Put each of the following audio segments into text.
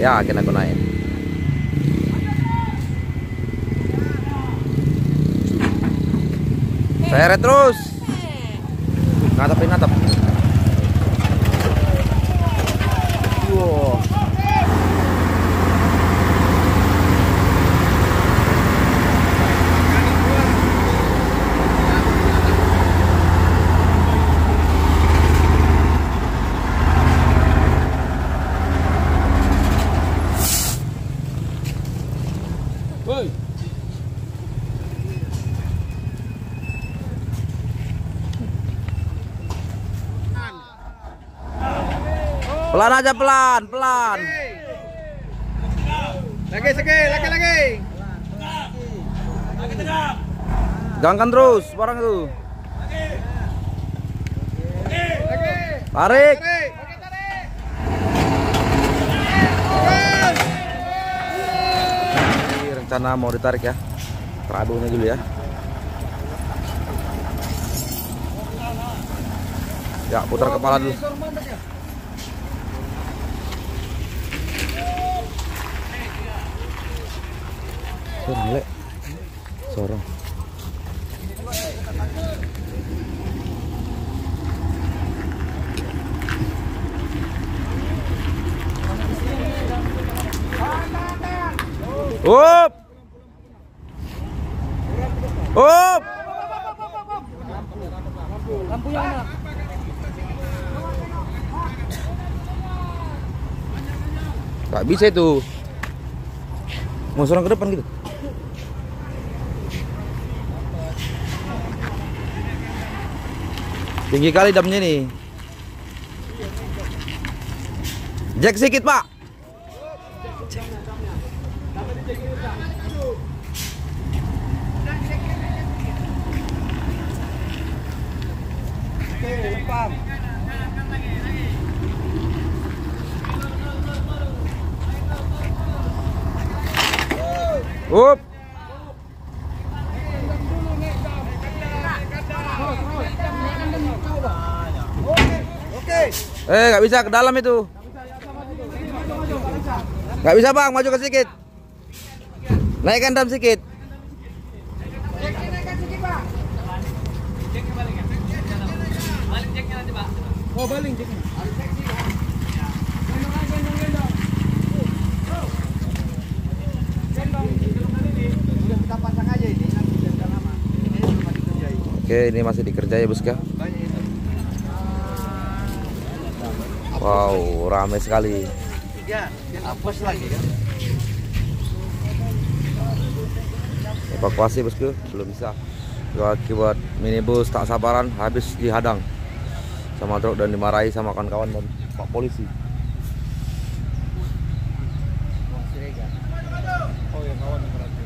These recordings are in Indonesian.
Yakin aku naik. Seret terus. Natapin natap. Wow. Woi. Pelan aja, pelan, pelan. Lagi. Gangkan terus barang itu. Tarik. Ini rencana mau ditarik ya. Teradunya dulu ya. Ya, putar kepala dulu. Sorong, Le. Sorong. Up. Up. Lampunya mana? Gak bisa itu. Mau sorong ke depan gitu. Tinggi kali damnya nih. Jack sedikit, Pak. Oke, lempar. Up. Gak bisa ke dalam itu. Gak bisa, Bang, maju ke sedikit. Naikkan dam sedikit. Oh, baling jacknya. Kita pasang aja ini, nanti jangan lama. Ini masih dikerjain. Oke, ini masih dikerjain ya, Bosku. Wow, ramai sekali. Ya, apes lagi kan. Evakuasi, Bosku, belum bisa. Akibat minibus tak sabaran habis dihadang sama truk dan dimarahi sama kawan-kawan dan Pak Polisi. Oh ya, kawan berarti.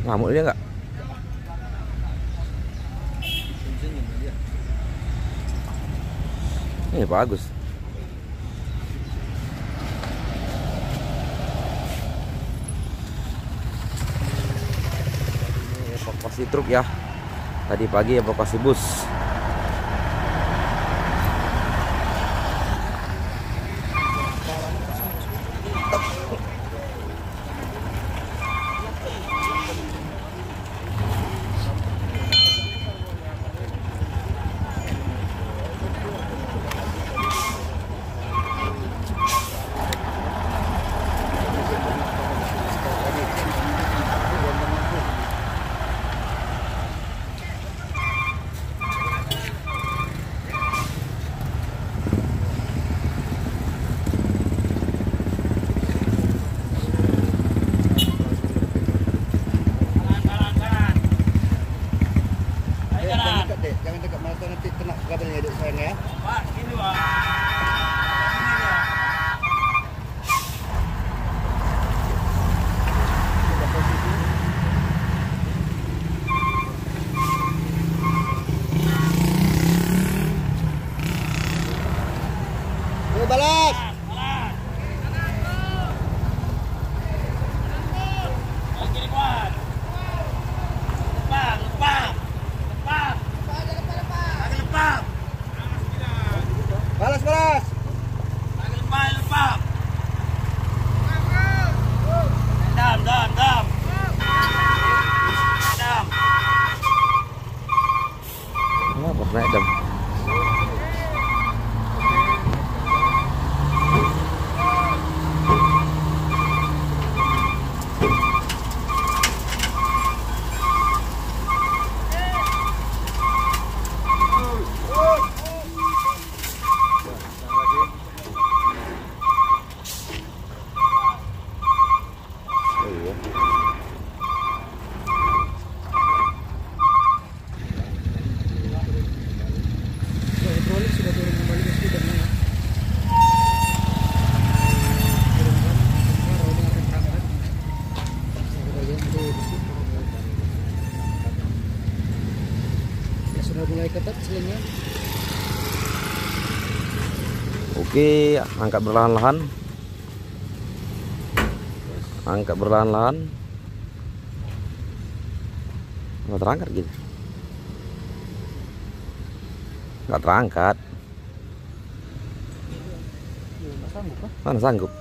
Ngamuk dia nggak? Ini Pak Agus. Ini evakuasi truk ya. Tadi pagi evakuasi bus. mulai ketat selingnya. Oke, angkat berlahan-lahan. Angkat berlahan-lahan. Nggak terangkat gitu. Nggak terangkat. Nggak sanggup kah? Mana sanggup?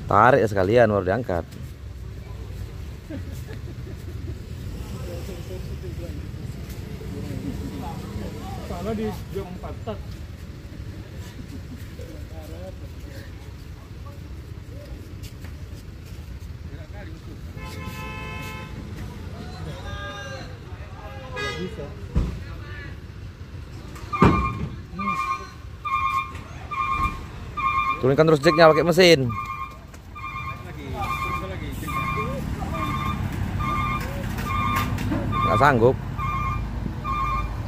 Tarik ya sekalian baru diangkat. Kalau di jam 4 tak. Bisa. Turunkan terus jacknya pakai mesin. Nggak sanggup.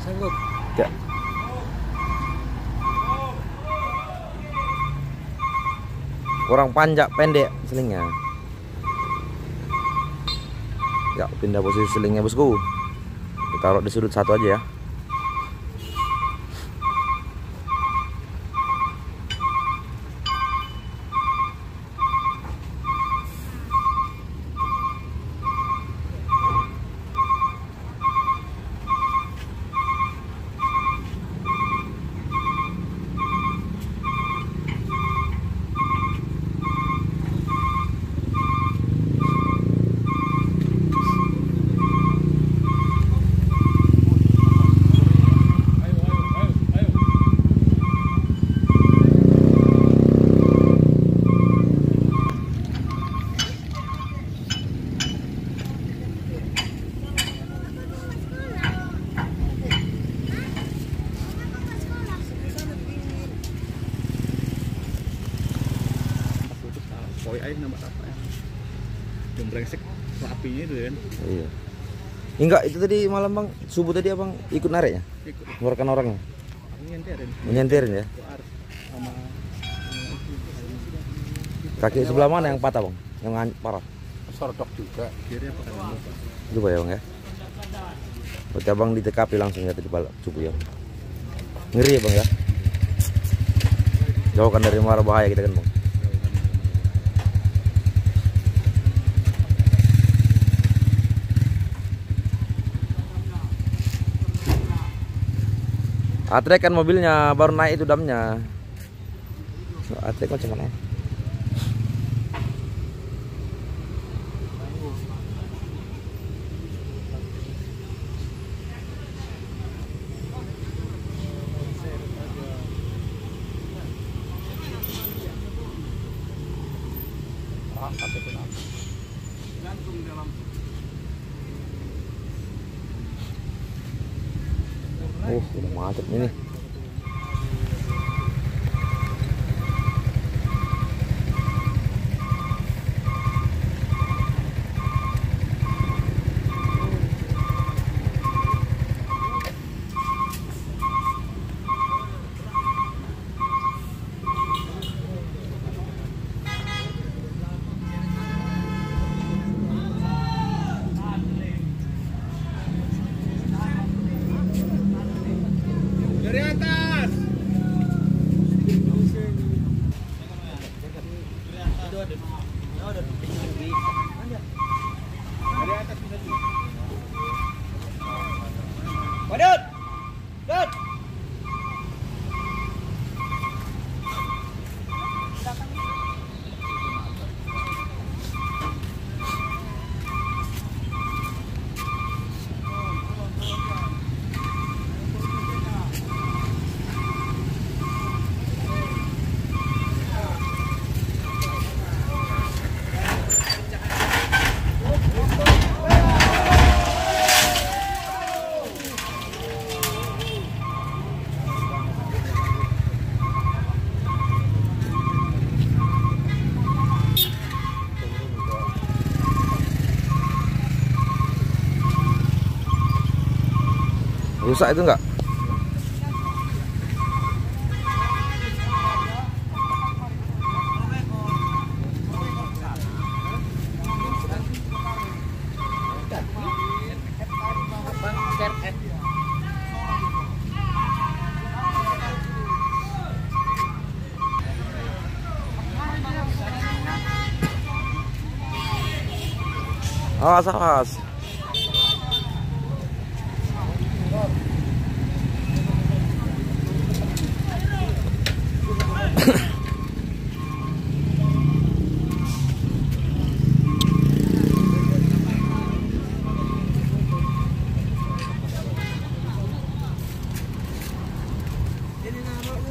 Sanggup. Ya. Kurang panjang pendek selingnya. Ya, pindah posisi selingnya bosku. Ditaruh di sudut satu aja ya. Koi air nambah apa ya? Yang brengsek apinya itu kan. Iya. Enggak, itu tadi malam bang, subuh tadi abang ikut narik ya? Ikut. Ngeluarkan orangnya? Nyenterin. Menyentirin ya? Sama Kaki sebelah mana yang patah bang? Yang parah? sordok juga. Kiri apa kanan? Coba ya bang ya. Berarti abang di TKP langsung ya tadi balap subuh ya. Ngeri ya bang ya. Jauhkan dari mara bahaya kita kan bang. Atrek kan mobilnya baru naik itu damnya. Atrek macam mana? Udah macet ini. Dari atas. Dari atas bisa juga. Wadut. Dut. Rusak itu enggak? Awas, awas.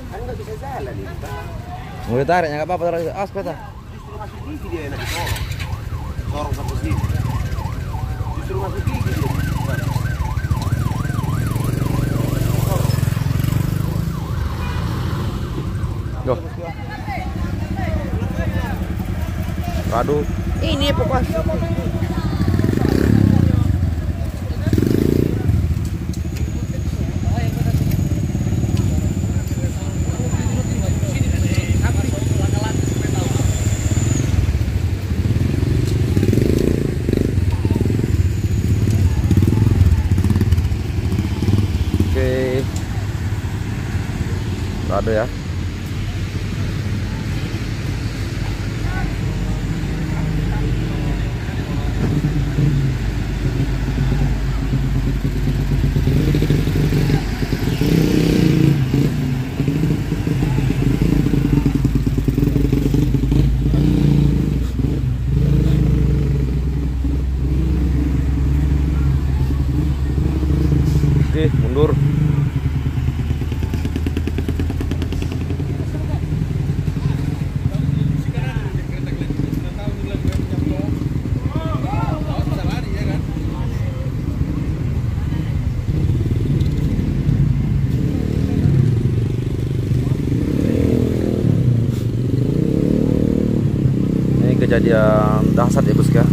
Kan nggak bisa jalan ini, Pak. Mau ditarik, nggak apa-apa, tarik. Awas, peta. Justru masuk gigi dia enak disorong. Sorong sampai sini. Justru masuk gigi dia. Loh. Aduh. Ini pokoknya. Oke. Aduh ya. Oke, mundur. Ini kejadian dahsyat ya bos ya.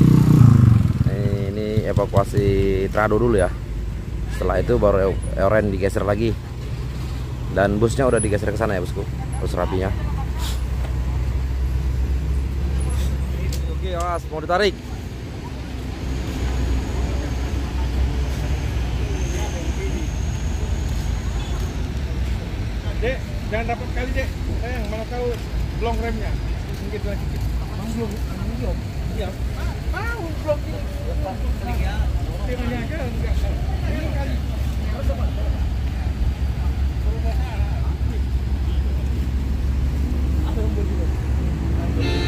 Ini evakuasi Trado dulu ya. Setelah itu baru Oren digeser lagi. Dan busnya udah digeser ke sana ya bosku. Bus rapinya. Oke, awas mau ditarik. Dek, jangan dapat kali dek. Sayang, mana tahu blong remnya. Mungkin lagi. Belum. Iya. Tahu blong ini. Ya. Remnya kan enggak. Ini kali.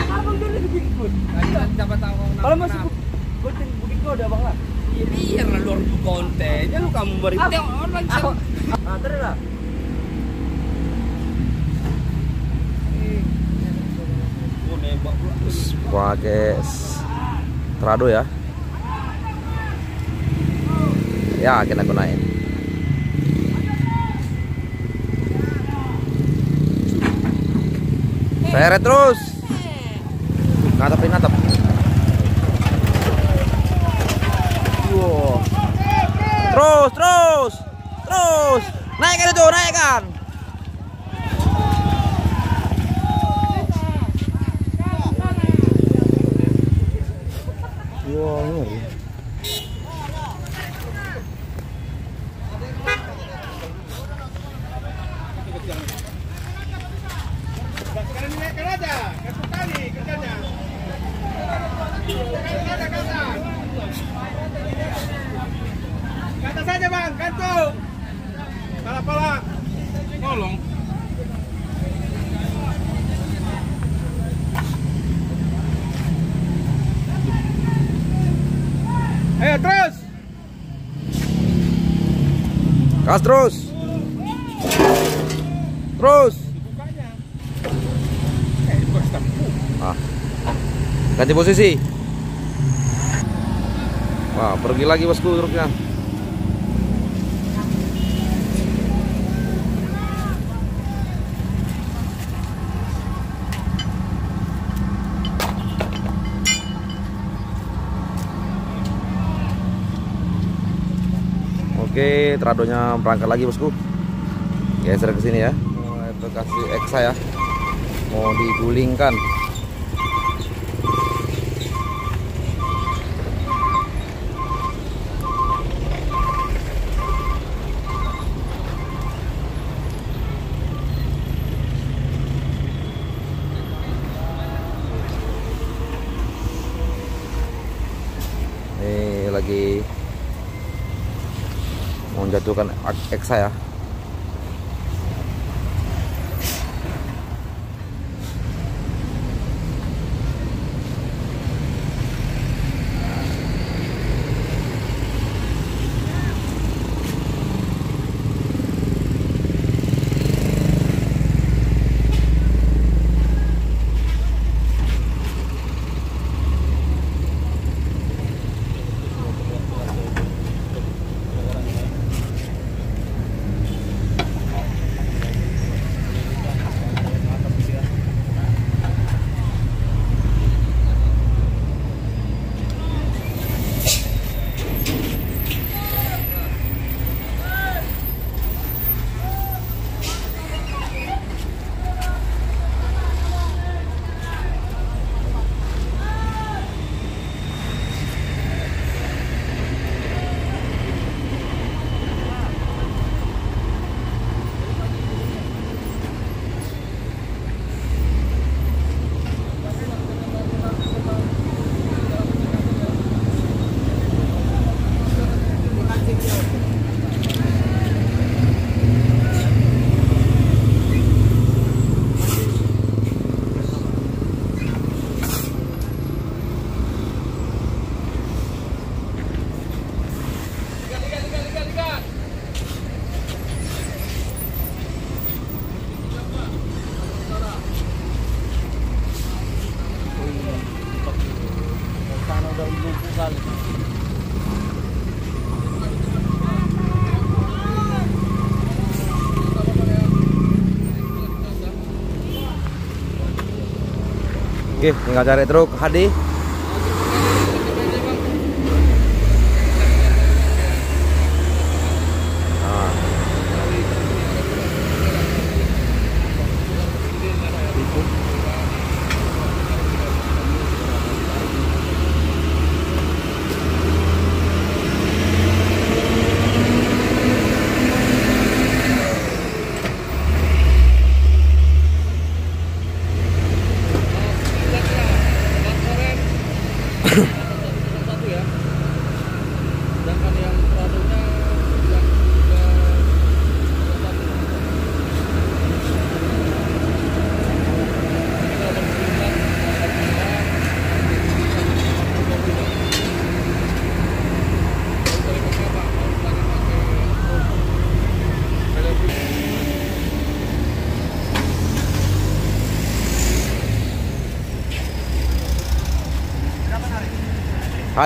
Abang dulu lebih ikut. Dapat tahu Kalau masih konten bukit kau udah bang lah. Iya, luar kontennya lu kamu beri. Orang Terus lah. Pakai Trado ya. Ya, kita gunain. Seret terus. Natapin, natap. Wow. Terus, terus. Terus. Naikkan itu, naikkan. Wow, ngeri. Sekarang dinaikkan aja. Satu kali kerjanya. Ke atas aja bang, gantung. Pala-pala. Tolong. Ayo terus. Gas terus. Terus. Bukanya. Ah. Ganti posisi. Wah, pergi lagi bosku truknya. Oke, tradonya berangkat lagi bosku. Geser ke sini ya. Itu kasih eksa ya. Mau digulingkan. menjatuhkan Eksa ya. Oke, tinggal cari truk HD.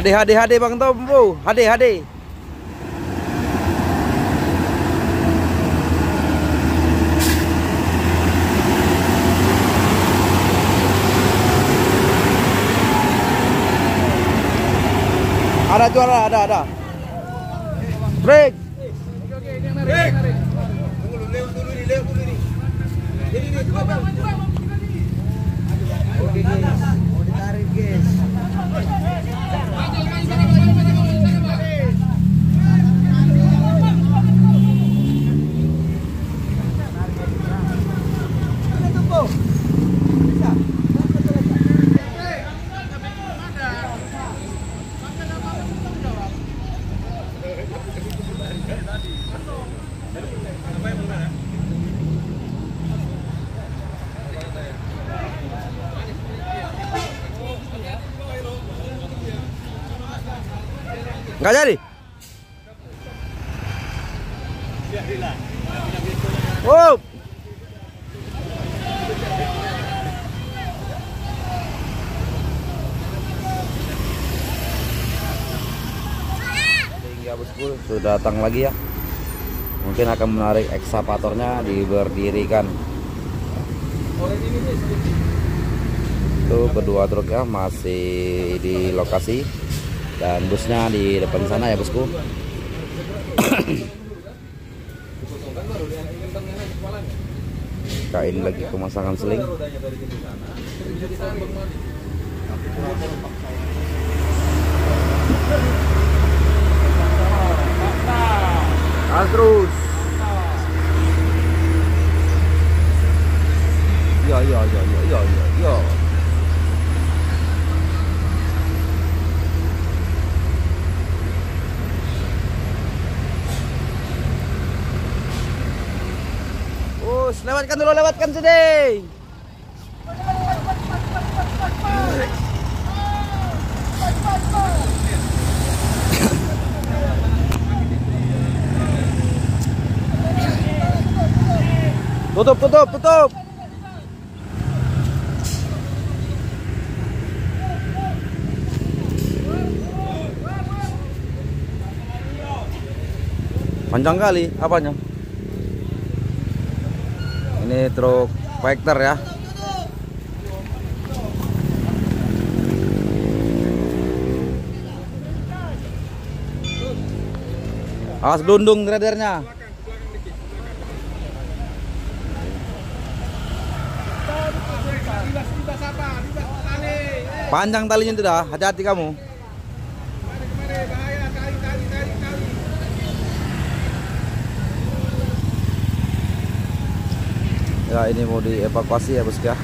HD Bang Tombo, HD. Ada juara, ada. Break. Break. Lewat dulu nih. Ini coba Bang. Oke guys, mau ditarik guys. Nggak jadi. Wow. Hingga bosku sudah datang lagi ya. Mungkin akan menarik ekskavatornya diberdirikan. Itu kedua truk ya masih di lokasi. Dan busnya di depan sana ya bosku. Kain lagi pemasangan seling. Terus. Ya. lewatkan dulu, lewatkan sini. Tutup, tutup, tutup. Panjang kali apanya? Ini truk Vector ya. Awas dundung gradernya. Panjang talinya itu dah, hati-hati kamu. Ya ini mau dievakuasi ya bosku ya.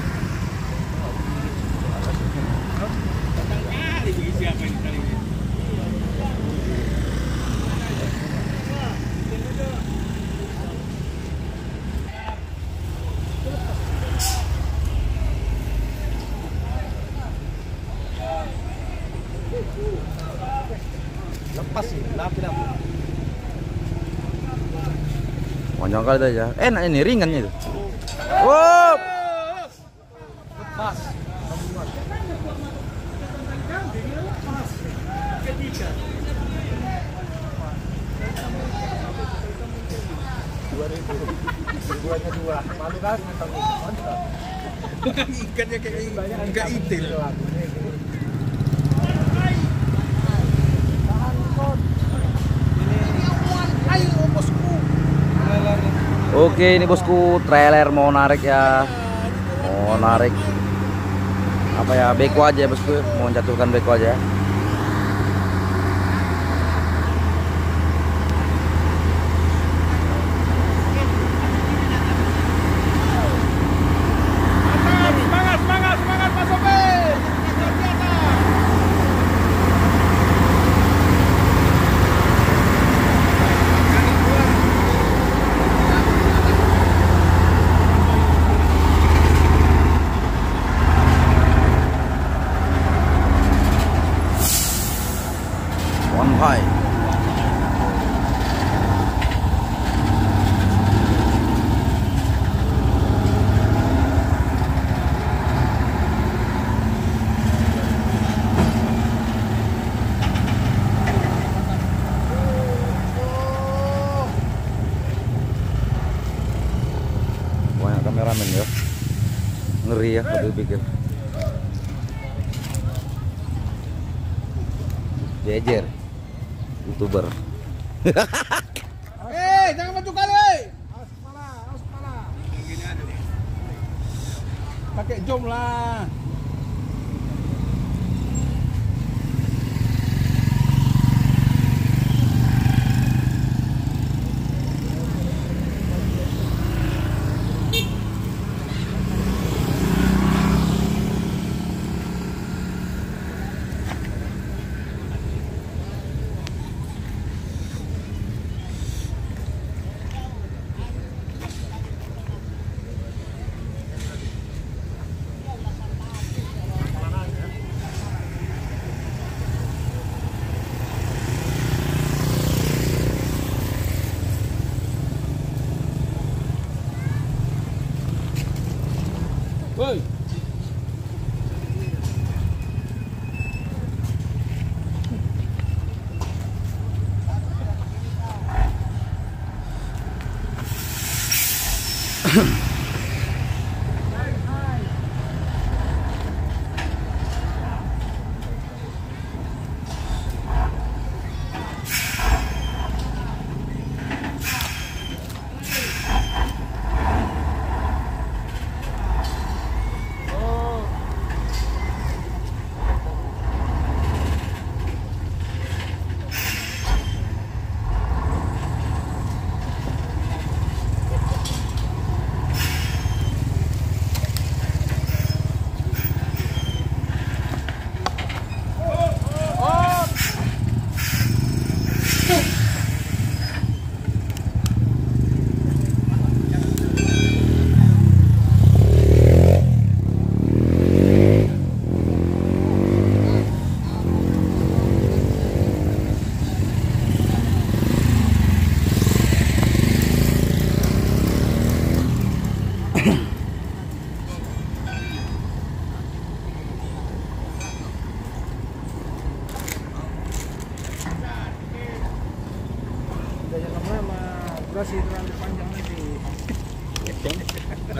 Lepas sih, lapi-lapi. Panjang kali aja. Enak ini ringannya itu. Wow. Lepas. Dua. Malu kan? Bukan ikannya kayak enggak itil. Oke, ini bosku trailer mau narik ya. Mau narik apa ya? Beko aja ya bosku. Mau jatuhkan beko aja. Semangat Pak Sopir. One high. Banyak kameramen ya. Ngeri ya aku pikir. Jejer. YouTuber. Jangan maju kali. Awas kepala. Gini aja nih. Pakai jom lah. Woi.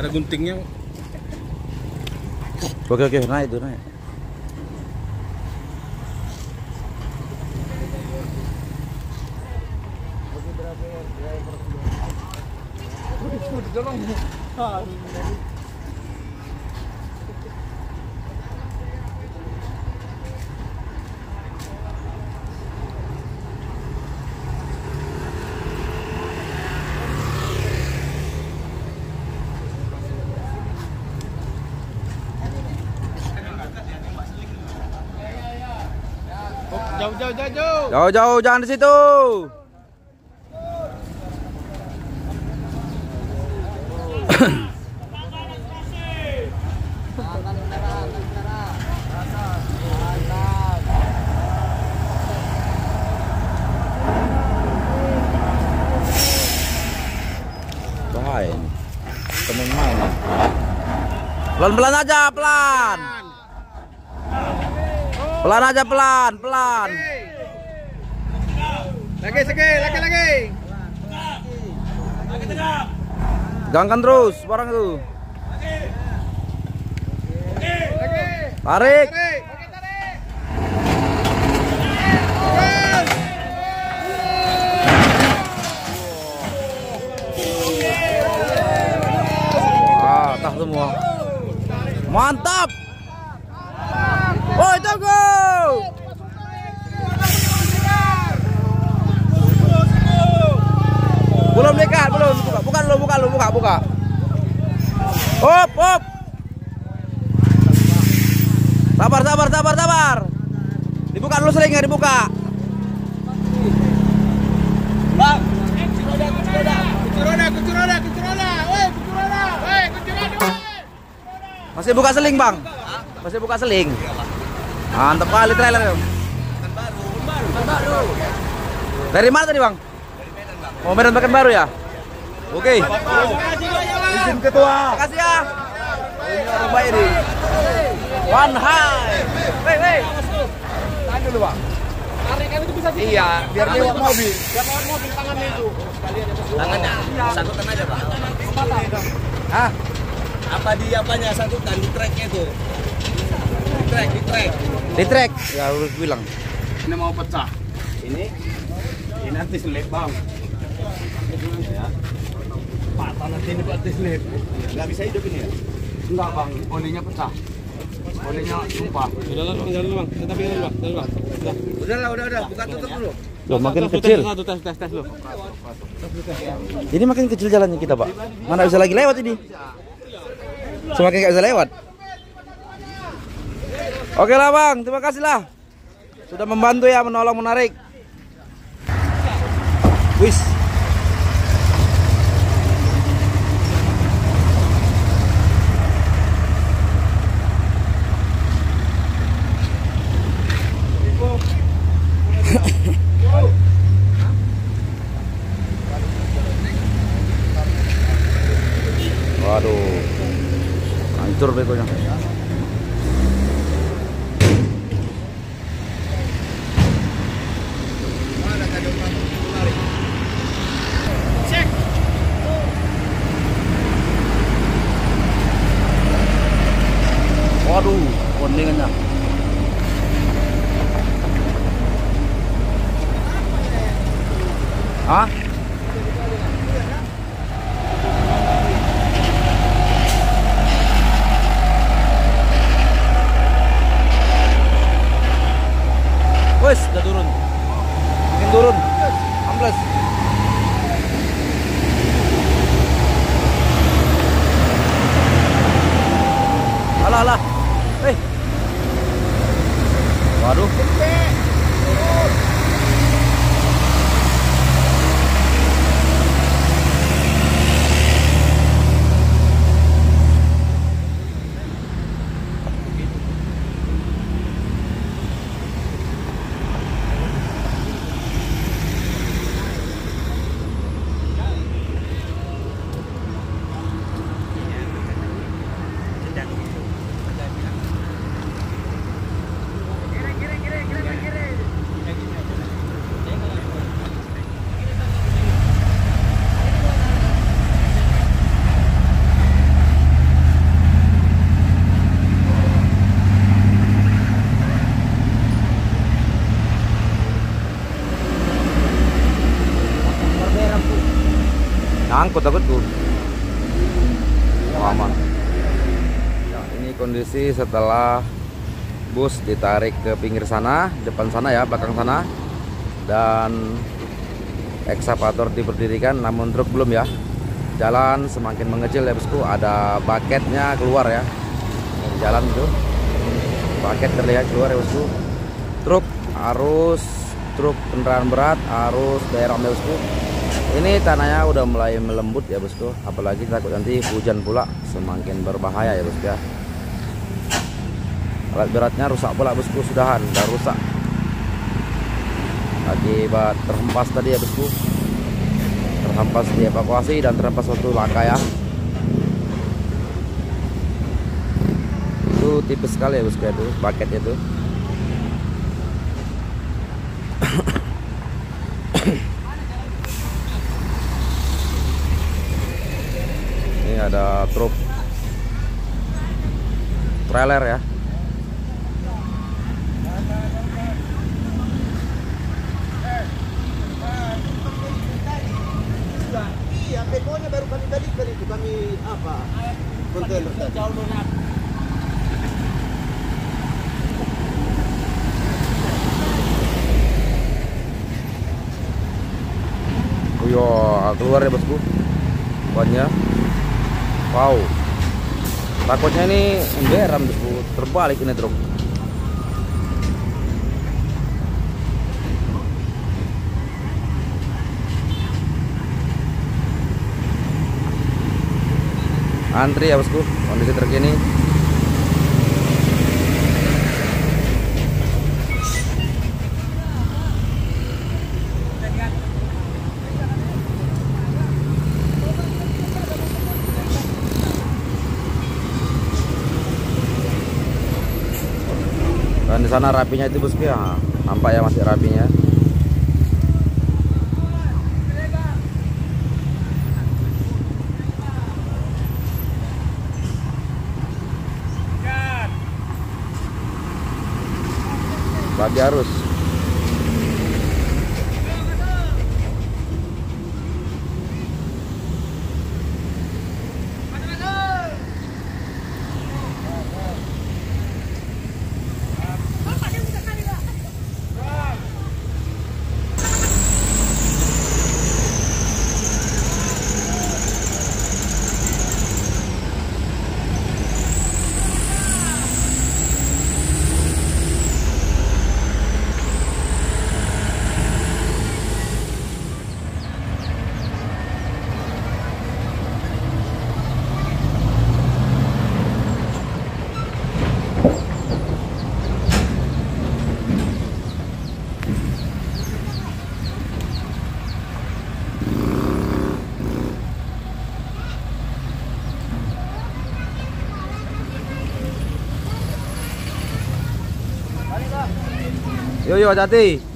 ada guntingnya. Oke, naik itu, naik. Jauh. Jauh, jangan di situ. Bahaya ini. Temen main. Pelan-pelan aja, pelan. Pelan aja, pelan. Lagi. Gangkan terus barang itu. Tarik. Tah semua. Mantap. Woi, tunggu. Belum dekat, belum. Buka. Hop. Sabar. Dibuka dulu selingnya, dibuka. Bang, kunci roda. Woi, kunci roda. Masih buka seling, Bang. Masih buka seling. Mantap kali trailer. Baru. Dari mana tadi, Bang? Oh, Medan Pekanbaru ya? Oke. Izin ketua. Makasih ya. Ini orang baik nih. One high. Weh. Tahan dulu, Bang. Tarikan itu bisa sih. Iya, biar lewat mobil. Tangannya itu. Tangannya sangkutan aja, Pak. Hah? Apa di apanya sangkutan di treknya itu? Di trek. Ya, udah bilang. Ini mau pecah. Ini nanti selip, Bang. Ya. Patah nanti ini Pak selip. Enggak bisa hidup ini ya? Enggak, Bang. Olinya pecah. Olinya tumpah. Udahlah, Bang. Tetapi Bang. Udah. Buka tutup dulu. Loh, makin kecil. Tes lu. Ini makin kecil jalannya kita, Pak. Mana bisa lagi lewat ini? Semakin nggak bisa lewat. Oke lah, Bang. Terima kasih lah. Sudah membantu ya, menolong menarik. Wis. Waduh, hancur begonya. Waduh, kondingannya. Hah? Wes, udah turun. Makin turun. Ambles. Alah. Waduh. kondisi setelah bus ditarik ke pinggir sana, depan sana ya, belakang sana, dan ekskavator diberdirikan, namun truk belum ya. Jalan semakin mengecil ya bosku, ada baketnya keluar ya dari jalan itu, baket terlihat keluar ya bosku. Truk kendaraan berat arus daerah ya bosku. Ini tanahnya udah mulai melembut ya bosku, apalagi takut nanti hujan pula, semakin berbahaya ya bosku ya. Alat beratnya rusak pula bosku, sudahan udah rusak akibat terhempas tadi ya bosku, terhempas dievakuasi dan terhempas suatu laka ya. Itu tipis sekali ya bosku itu paketnya itu. Ini ada truk trailer ya. Iya, begonya baru kami balikan itu, kami apa? Kontainer. Jauh dona. Yo, keluar ya bosku bannya. Wow, takutnya ini beram bosku, terbalik ini truk. Antri ya bosku, kondisi terkini. Dan di sana rapinya itu bosku ya, nampak ya masih rapinya. Bagi arus. Yo, hati-hati.